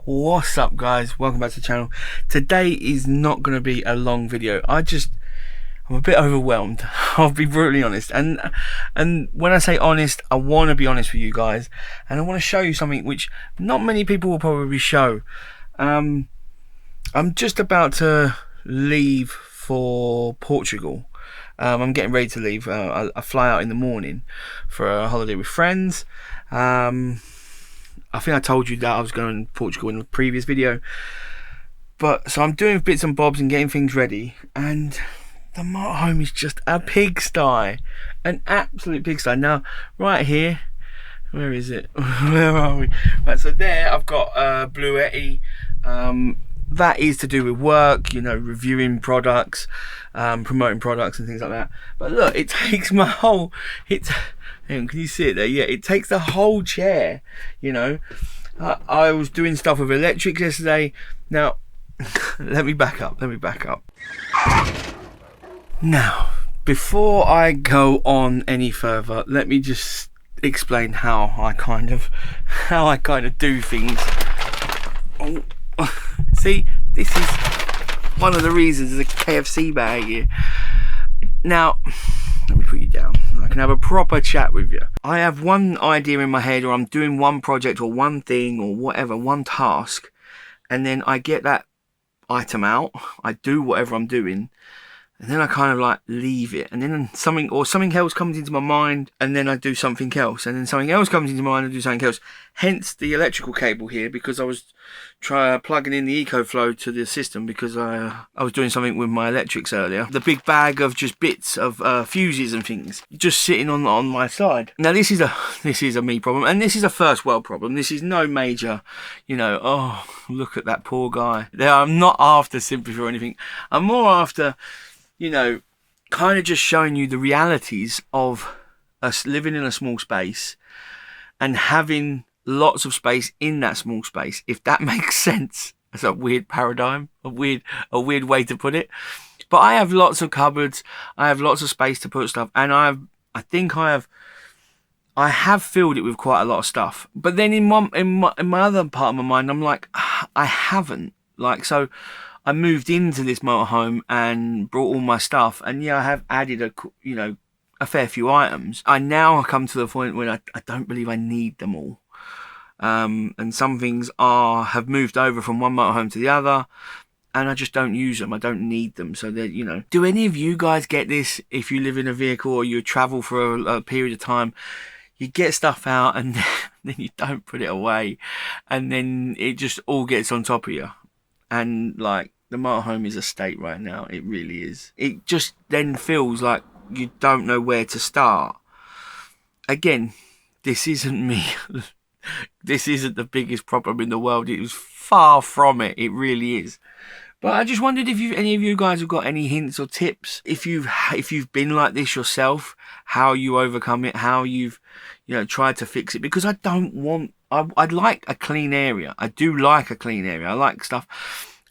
What's up, guys? Welcome back to the channel. Today is not going to be a long video. I'm a bit overwhelmed. I'll be brutally honest. And when I say honest, I want to be honest with you guys, and I want to show you something which not many people will probably show. I'm just about to leave for Portugal. I'm getting ready to leave. I fly out in the morning for a holiday with friends. I think I told you that I was going to Portugal in the previous video. But so I'm doing bits and bobs and getting things ready, and the motorhome is just a pigsty, an absolute pigsty. Now, right here, where is it? Where are we? Right, so there I've got Blue Yeti. That is to do with work, you know, reviewing products, promoting products and things like that. But look, it takes my whole, can you see it there? Yeah, it takes the whole chair, you know. I was doing stuff with electrics yesterday. Now, let me back up. Now, before I go on any further, let me just explain how I kind of do things. Oh, see, this is one of the reasons there's a KFC bag here. Now, let me put you down. I can have a proper chat with you. I have one idea in my head, or I'm doing one project or one thing or whatever, one task, and then I get that item out, I do whatever I'm doing, and then I kind of like leave it, and then something else comes into my mind, and then I do something else, and then something else comes into my mind and I do something else. Hence the electrical cable here, because I was plugging in the EcoFlow to the system, because I was doing something with my electrics earlier. The big bag of just bits of fuses and things just sitting on my side. Now this is a me problem, and this is a first world problem. This is no major, you know, oh look at that poor guy. I'm not after sympathy or anything. I'm more after, you know, kind of just showing you the realities of us living in a small space and having lots of space in that small space, if that makes sense. That's a weird paradigm, a weird way to put it. But I have lots of cupboards, I have lots of space to put stuff, and I have filled it with quite a lot of stuff. But then in my other part of my mind, I'm like, I haven't. Like, so I moved into this motorhome and brought all my stuff, and yeah, I have added a fair few items. I now come to the point where I don't believe I need them all. And some things have moved over from one motorhome to the other, and I just don't use them. I don't need them. So that, you know, do any of you guys get this? If you live in a vehicle or you travel for a period of time, you get stuff out and then you don't put it away, and then it just all gets on top of you. And like, the motorhome is a state right now. It really is. It just then feels like you don't know where to start. Again, this isn't me. This isn't the biggest problem in the world. It was far from it. It really is. But I just wondered if any of you guys have got any hints or tips. If you've been like this yourself, how you overcome it, how you've, you know, tried to fix it. Because I'd like a clean area. I do like a clean area. I like stuff.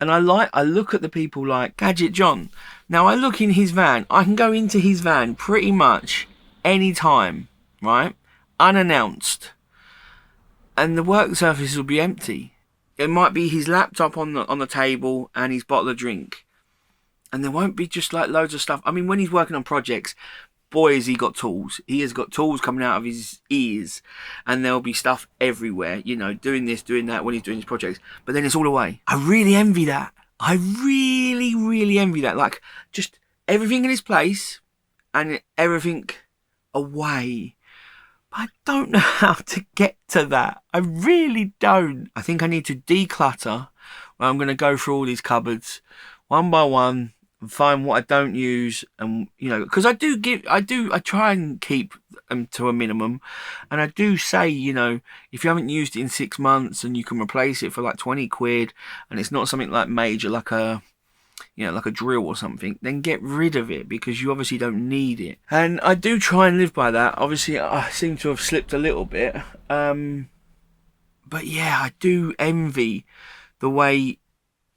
And I look at the people like Gadget John. Now I look in his van. I can go into his van pretty much any time, right? Unannounced. And the work surface will be empty. It might be his laptop on the table and his bottle of drink. And there won't be just like loads of stuff. I mean, when he's working on projects, boy, has he got tools. He has got tools coming out of his ears. And there'll be stuff everywhere, you know, doing this, doing that when he's doing his projects. But then it's all away. I really envy that. I really, really envy that. Like, just everything in its place and everything away. I don't know how to get to that. I really don't. I think I need to declutter. Well, I'm going to go through all these cupboards one by one and find what I don't use, and you know, because I try and keep them to a minimum, and I do say, you know, if you haven't used it in 6 months and you can replace it for like 20 quid, and it's not something like major, like a, you know, like a drill or something, then get rid of it, because you obviously don't need it. And I do try and live by that. Obviously I seem to have slipped a little bit, but yeah, I do envy the way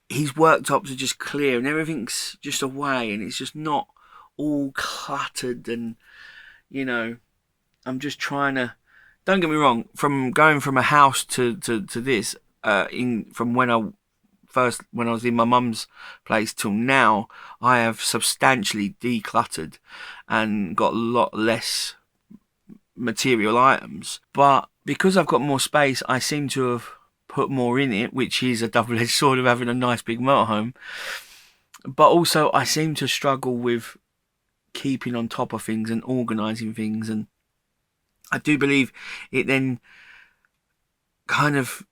his worktops are just clear and everything's just away, and it's just not all cluttered. And you know, I'm just trying to, don't get me wrong, from going from a house to this, from when I was in my mum's place till now, I have substantially decluttered and got a lot less material items. But because I've got more space, I seem to have put more in it, which is a double-edged sword of having a nice big motorhome. But also I seem to struggle with keeping on top of things and organising things, and I do believe it then kind of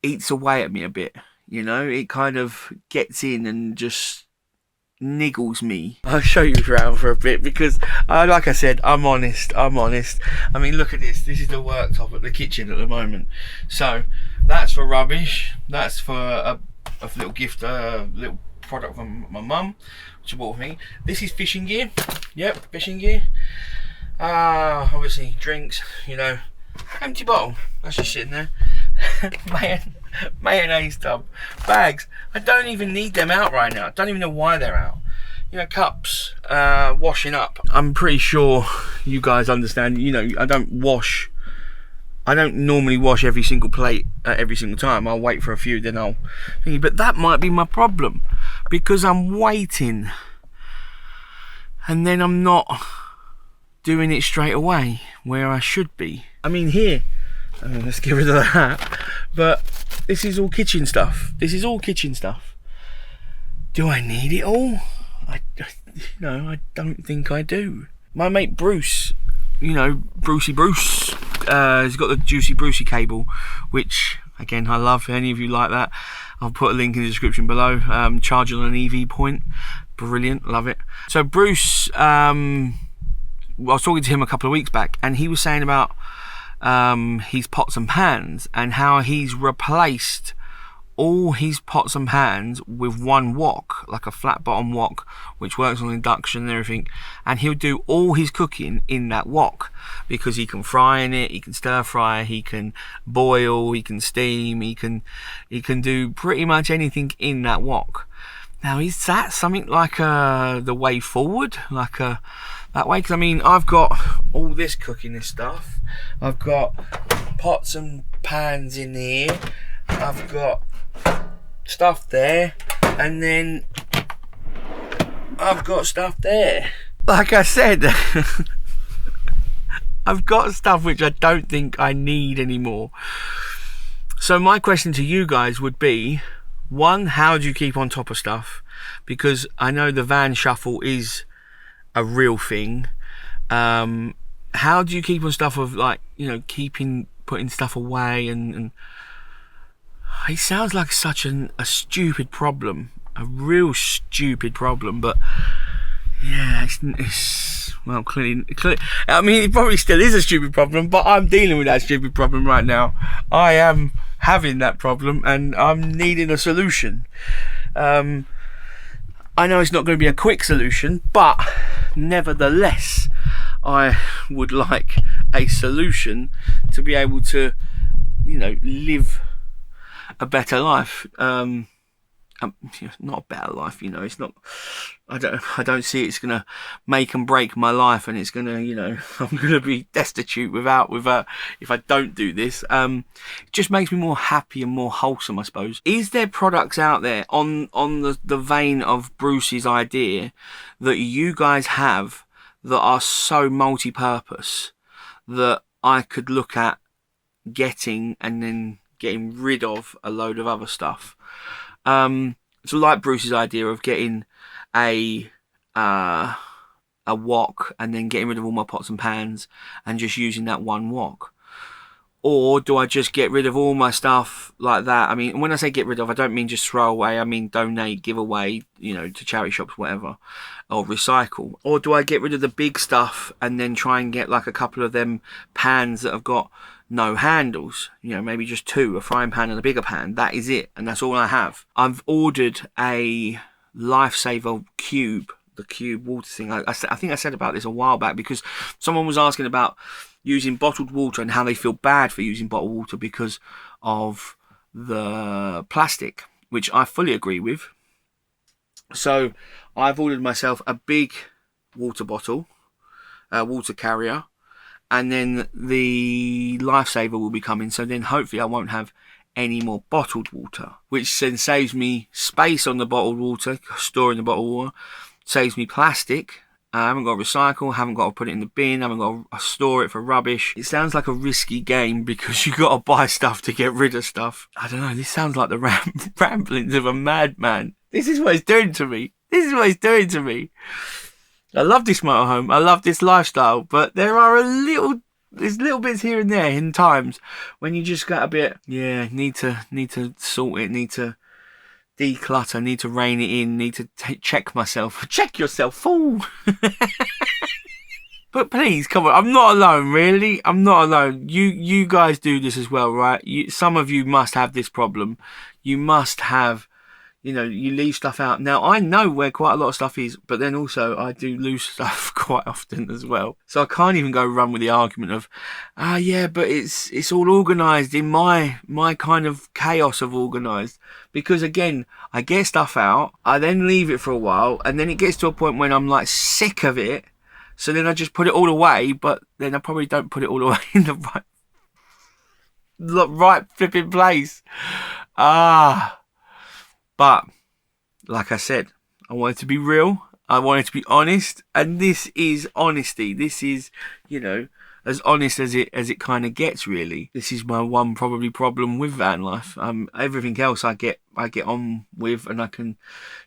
eats away at me a bit. You know, it kind of gets in and just niggles me. I'll show you around for a bit because, like I said, I'm honest. I mean, look at this. This is the worktop at the kitchen at the moment. So that's for rubbish. That's for a little gift, little product from my mum, which she bought for me. This is fishing gear. Yep, fishing gear. Obviously drinks. You know, empty bottle. That's just sitting there. Mayonnaise tub, bags. I don't even need them out right now. I don't even know why they're out. You know, cups, washing up. I'm pretty sure you guys understand. You know, I don't normally wash every single plate every single time. I'll wait for a few, then I'll think. But that might be my problem, because I'm waiting and then I'm not doing it straight away where I should be. I mean, here, let's get rid of that. But this is all kitchen stuff. Do I need it all? I don't think I do. My mate Bruce, you know, Brucey Bruce, he's got the Juicy Brucey cable, which again I love. If any of you like that, I'll put a link in the description below. Charging on an EV point, brilliant, love it. So Bruce, I was talking to him a couple of weeks back, and he was saying about his pots and pans and how he's replaced all his pots and pans with one wok, like a flat bottom wok, which works on induction and everything, and he'll do all his cooking in that wok because he can fry in it, he can stir fry, he can boil, he can steam, he can do pretty much anything in that wok. Now, is that something like the way forward, like that way? Because I mean, I've got all this cooking and stuff. I've got pots and pans in here. I've got stuff there, and then I've got stuff there. Like I said, I've got stuff which I don't think I need anymore. So my question to you guys would be, one, how do you keep on top of stuff? Because I know the van shuffle is a real thing. How do you keep on stuff of, like, you know, putting stuff away, and it sounds like such a stupid problem, a real stupid problem, but yeah, it's well, clearly, I mean, it probably still is a stupid problem, but I'm dealing with that stupid problem right now. I am having that problem, and I'm needing a solution. I know it's not going to be a quick solution, but nevertheless, I would like a solution to be able to, you know, live a better life. Not a better life, you know. It's not. I don't see it's gonna make and break my life, and it's gonna, you know, I'm gonna be destitute without if I don't do this. It just makes me more happy and more wholesome, I suppose. Is there products out there on the vein of Bruce's idea that you guys have that are so multi-purpose that I could look at getting and then getting rid of a load of other stuff? So like Bruce's idea of getting a wok and then getting rid of all my pots and pans and just using that one wok. Or do I just get rid of all my stuff like that? I mean, when I say get rid of, I don't mean just throw away. I mean donate, give away, you know, to charity shops, whatever, or recycle. Or do I get rid of the big stuff and then try and get like a couple of them pans that have got no handles, you know, maybe just two, a frying pan and a bigger pan. That is it, and that's all I have. I've ordered a Lifesaver cube, the cube water thing. I think I said about this a while back because someone was asking about using bottled water and how they feel bad for using bottled water because of the plastic, which I fully agree with. So I've ordered myself a big water bottle, water carrier, and then the Lifesaver will be coming, so then hopefully I won't have any more bottled water, which then saves me space on the bottled water, storing the bottled water, saves me plastic. I haven't got to recycle, haven't got to put it in the bin, haven't got to store it for rubbish. It sounds like a risky game because you got to buy stuff to get rid of stuff. I don't know, this sounds like the ramblings of a madman. This is what it's doing to me. This is what it's doing to me. I love this motorhome, I love this lifestyle, but there's little bits here and there in times when you just got a bit, need to sort it, need to declutter, need to rein it in, need to check myself. Check yourself, fool. But please, come on, I'm not alone, really. I'm not alone. You guys do this as well, right? Some of you must have this problem. You must have, you leave stuff out. Now, I know where quite a lot of stuff is, but then also I do lose stuff quite often as well. So I can't even go run with the argument of, yeah, but it's all organised in my kind of chaos of organised. Because again, I get stuff out, I then leave it for a while, and then it gets to a point when I'm like sick of it. So then I just put it all away, but then I probably don't put it all away in the right flipping place. But, like I said, I want it to be real. I want it to be honest. And this is honesty. This is, as honest as it kind of gets, really. This is my one probably problem with van life. Everything else I get on with and I can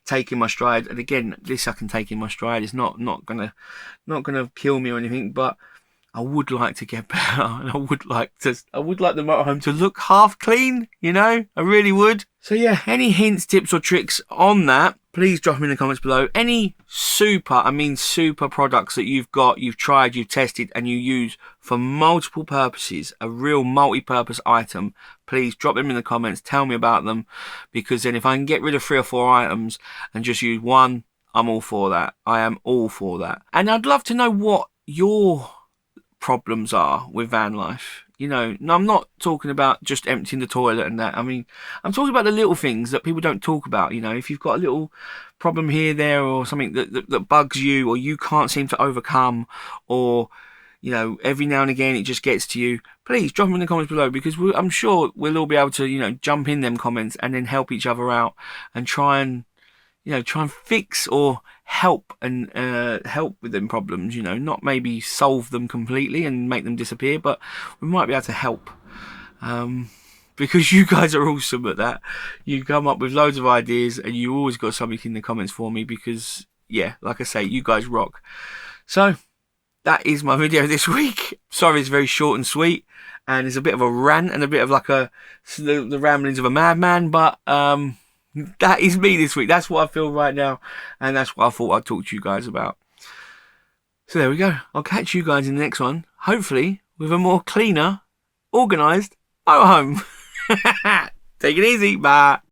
take in my stride. And again, this I can take in my stride. It's not gonna kill me or anything, but I would like to get better, and I would like the motorhome to look half clean, I really would. So yeah, any hints, tips or tricks on that, please drop them in the comments below. Any super products that you've tried, you've tested and you use for multiple purposes, a real multi-purpose item, please drop them in the comments, tell me about them, because then if I can get rid of 3 or 4 items and just use one, I'm all for that. I am all for that. And I'd love to know what your problems are with van life. No, I'm not talking about just emptying the toilet and that. I mean, I'm talking about the little things that people don't talk about. If you've got a little problem here, there, or something that bugs you, or you can't seem to overcome, or every now and again it just gets to you, please drop them in the comments below, because I'm sure we'll all be able to jump in them comments and then help each other out and try and fix or help and help with them problems, not maybe solve them completely and make them disappear, but we might be able to help, because you guys are awesome at that. You come up with loads of ideas and you always got something in the comments for me, because yeah, like I say, you guys rock. So that is my video this week. Sorry, it's very short and sweet, and it's a bit of a rant and a bit of like the ramblings of a madman, but that is me this week. That's what I feel right now, and that's what I thought I'd talk to you guys about. So there we go. I'll catch you guys in the next one, hopefully with a more cleaner, organised motorhome. Take it easy. Bye.